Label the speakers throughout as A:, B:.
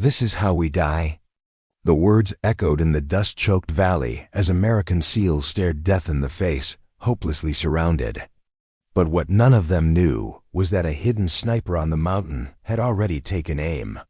A: This is how we die. The words echoed in the dust-choked valley as American SEALs stared death in the face, hopelessly surrounded. But what none of them knew was that a hidden sniper on the mountain had already taken aim.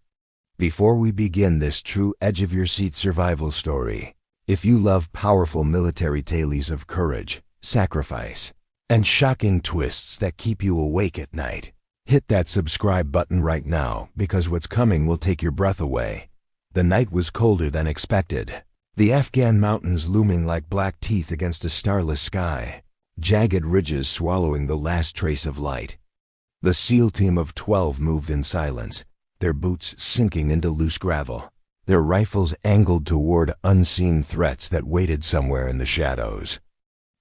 A: Before we begin this true edge-of-your-seat survival story, if you love powerful military tales of courage, sacrifice, and shocking twists that keep you awake at night, hit that subscribe button right now, because what's coming will take your breath away. The night was colder than expected, the Afghan mountains looming like black teeth against a starless sky, jagged ridges swallowing the last trace of light. The SEAL team of 12 moved in silence, their boots sinking into loose gravel, their rifles angled toward unseen threats that waited somewhere in the shadows.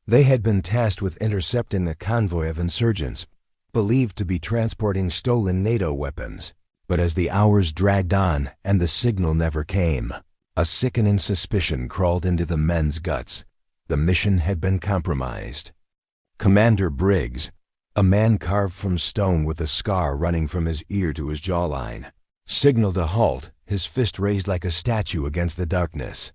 A: They had been tasked with intercepting a convoy of insurgents, believed to be transporting stolen NATO weapons. But as the hours dragged on and the signal never came, a sickening suspicion crawled into the men's guts. The mission had been compromised. Commander Briggs, a man carved from stone with a scar running from his ear to his jawline, signaled a halt, his fist raised like a statue against the darkness.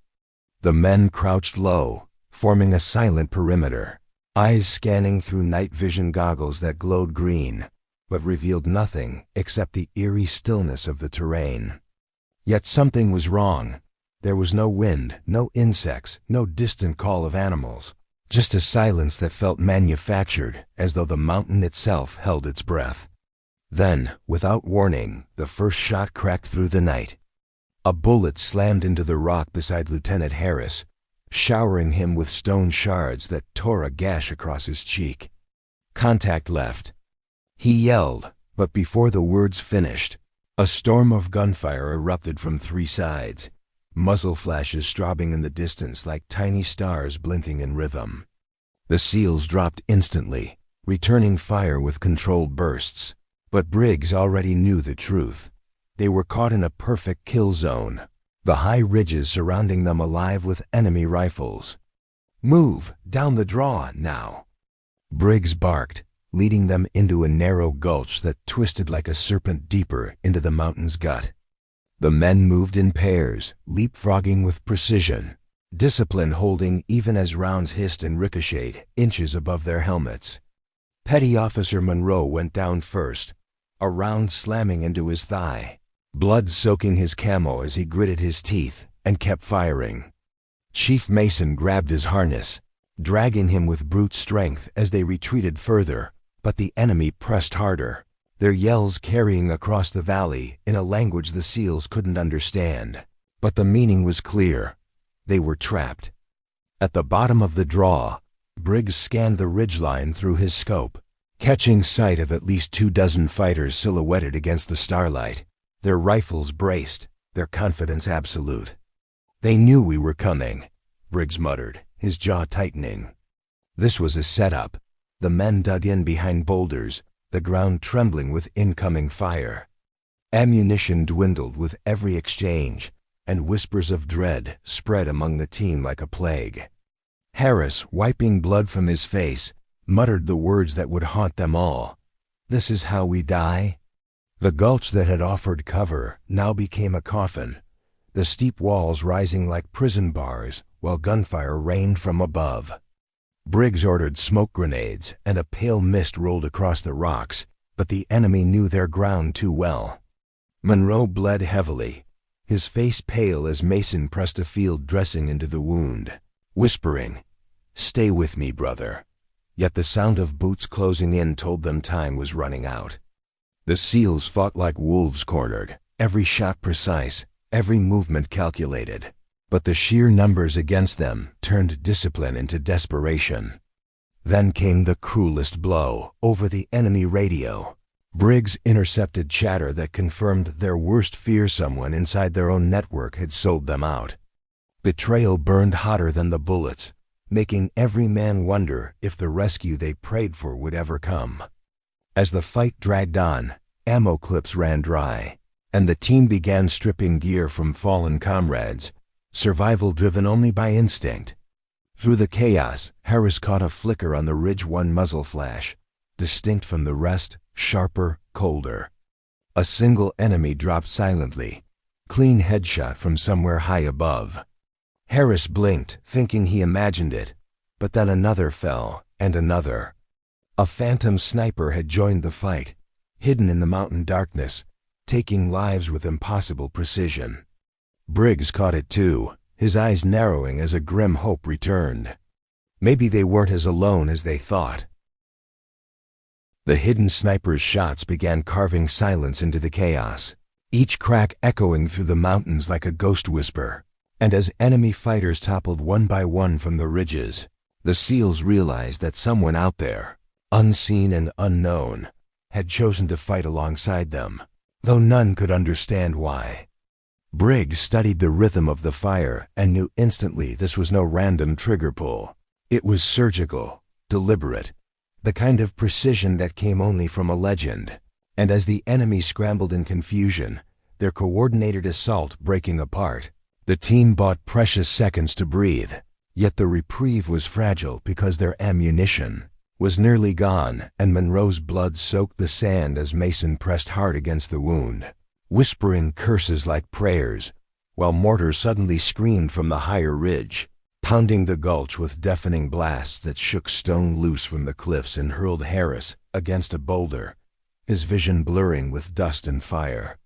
A: The men crouched low, forming a silent perimeter, eyes scanning through night vision goggles that glowed green, but revealed nothing except the eerie stillness of the terrain. Yet something was wrong. There was no wind, no insects, no distant call of animals, just a silence that felt manufactured, as though the mountain itself held its breath. Then, without warning, the first shot cracked through the night. A bullet slammed into the rock beside Lieutenant Harris, showering him with stone shards that tore a gash across his cheek. Contact left. He yelled, but before the words finished, a storm of gunfire erupted from 3 sides, muzzle flashes throbbing in the distance like tiny stars blinking in rhythm. The SEALs dropped instantly, returning fire with controlled bursts. But Briggs already knew the truth. They were caught in a perfect kill zone, the high ridges surrounding them alive with enemy rifles. "Move, down the draw, now," Briggs barked, leading them into a narrow gulch that twisted like a serpent deeper into the mountain's gut. The men moved in pairs, leapfrogging with precision, discipline holding even as rounds hissed and ricocheted inches above their helmets. Petty Officer Monroe went down first, a round slamming into his thigh, blood soaking his camo as he gritted his teeth and kept firing. Chief Mason grabbed his harness, dragging him with brute strength as they retreated further, but the enemy pressed harder, their yells carrying across the valley in a language the SEALs couldn't understand. But the meaning was clear. They were trapped. At the bottom of the draw, Briggs scanned the ridgeline through his scope, catching sight of at least 24 fighters silhouetted against the starlight, their rifles braced, their confidence absolute. "They knew we were coming," Briggs muttered, his jaw tightening. This was a setup. The men dug in behind boulders, the ground trembling with incoming fire. Ammunition dwindled with every exchange, and whispers of dread spread among the team like a plague. Harris, wiping blood from his face, muttered the words that would haunt them all. "This is how we die?" The gulch that had offered cover now became a coffin, the steep walls rising like prison bars while gunfire rained from above. Briggs ordered smoke grenades, and a pale mist rolled across the rocks, but the enemy knew their ground too well. Monroe bled heavily, his face pale as Mason pressed a field dressing into the wound, whispering, "Stay with me, brother." Yet the sound of boots closing in told them time was running out. The SEALs fought like wolves cornered, every shot precise, every movement calculated. But the sheer numbers against them turned discipline into desperation. Then came the cruelest blow over the enemy radio. Briggs intercepted chatter that confirmed their worst fear: someone inside their own network had sold them out. Betrayal burned hotter than the bullets, making every man wonder if the rescue they prayed for would ever come. As the fight dragged on, ammo clips ran dry, and the team began stripping gear from fallen comrades, survival driven only by instinct. Through the chaos, Harris caught a flicker on the Ridge 1 muzzle flash, distinct from the rest, sharper, colder. A single enemy dropped silently, Clean headshot from somewhere high above. Harris blinked, thinking he imagined it, but then another fell, and another. A phantom sniper had joined the fight, hidden in the mountain darkness, taking lives with impossible precision. Briggs caught it too, his eyes narrowing as a grim hope returned. Maybe they weren't as alone as they thought. The hidden sniper's shots began carving silence into the chaos, each crack echoing through the mountains like a ghost whisper. And as enemy fighters toppled one by one from the ridges, the SEALs realized that someone out there, unseen and unknown, had chosen to fight alongside them, though none could understand why. Briggs studied the rhythm of the fire and knew instantly this was no random trigger pull. It was surgical, deliberate, the kind of precision that came only from a legend. And as the enemy scrambled in confusion, their coordinated assault breaking apart, the team bought precious seconds to breathe. Yet the reprieve was fragile because their ammunition was nearly gone, and Monroe's blood soaked the sand as Mason pressed hard against the wound, whispering curses like prayers, while mortar suddenly screamed from the higher ridge, pounding the gulch with deafening blasts that shook stone loose from the cliffs and hurled Harris against a boulder, his vision blurring with dust and fire.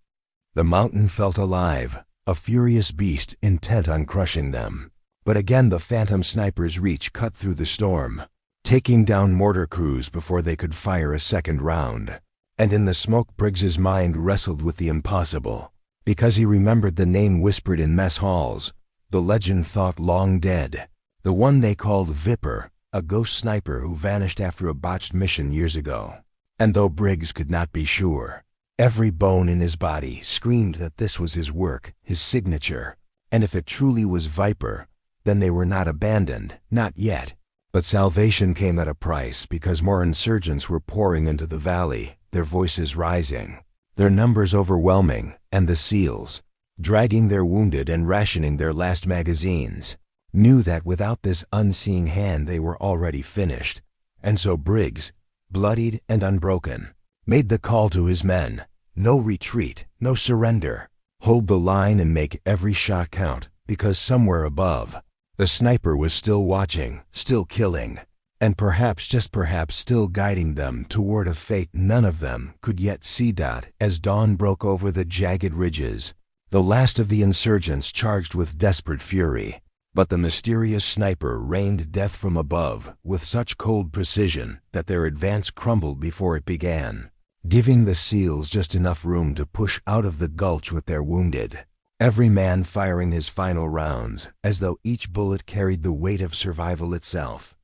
A: The mountain felt alive, a furious beast intent on crushing them. But again the phantom sniper's reach cut through the storm, taking down mortar crews before they could fire a second round. And in the smoke Briggs's mind wrestled with the impossible, because he remembered the name whispered in mess halls, the legend thought long dead, the one they called Viper, a ghost sniper who vanished after a botched mission years ago. And though Briggs could not be sure, every bone in his body screamed that this was his work, his signature. And if it truly was Viper, then they were not abandoned, not yet. But salvation came at a price, because more insurgents were pouring into the valley, their voices rising, their numbers overwhelming, and the SEALs, dragging their wounded and rationing their last magazines, knew that without this unseeing hand they were already finished. And so Briggs, bloodied and unbroken, made the call to his men: no retreat, no surrender. Hold the line and make every shot count, because somewhere above, the sniper was still watching, still killing, and perhaps, just perhaps, still guiding them toward a fate none of them could yet see. As dawn broke over the jagged ridges, the last of the insurgents charged with desperate fury, but the mysterious sniper rained death from above with such cold precision that their advance crumbled before it began, giving the SEALs just enough room to push out of the gulch with their wounded, every man firing his final rounds as though each bullet carried the weight of survival itself.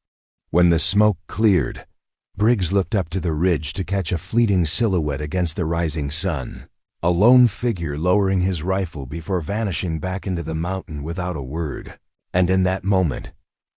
A: When the smoke cleared, Briggs looked up to the ridge to catch a fleeting silhouette against the rising sun, a lone figure lowering his rifle before vanishing back into the mountain without a word. And in that moment,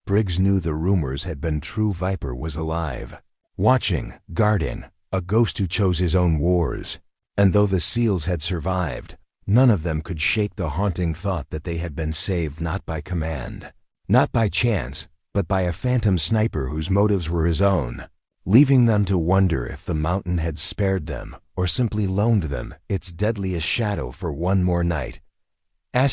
A: Briggs knew the rumors had been true. Viper was alive, watching, guarding, a ghost who chose his own wars. And though the SEALs had survived, none of them could shake the haunting thought that they had been saved not by command, not by chance, but by a phantom sniper whose motives were his own, leaving them to wonder if the mountain had spared them or simply loaned them its deadliest shadow for one more night. ********.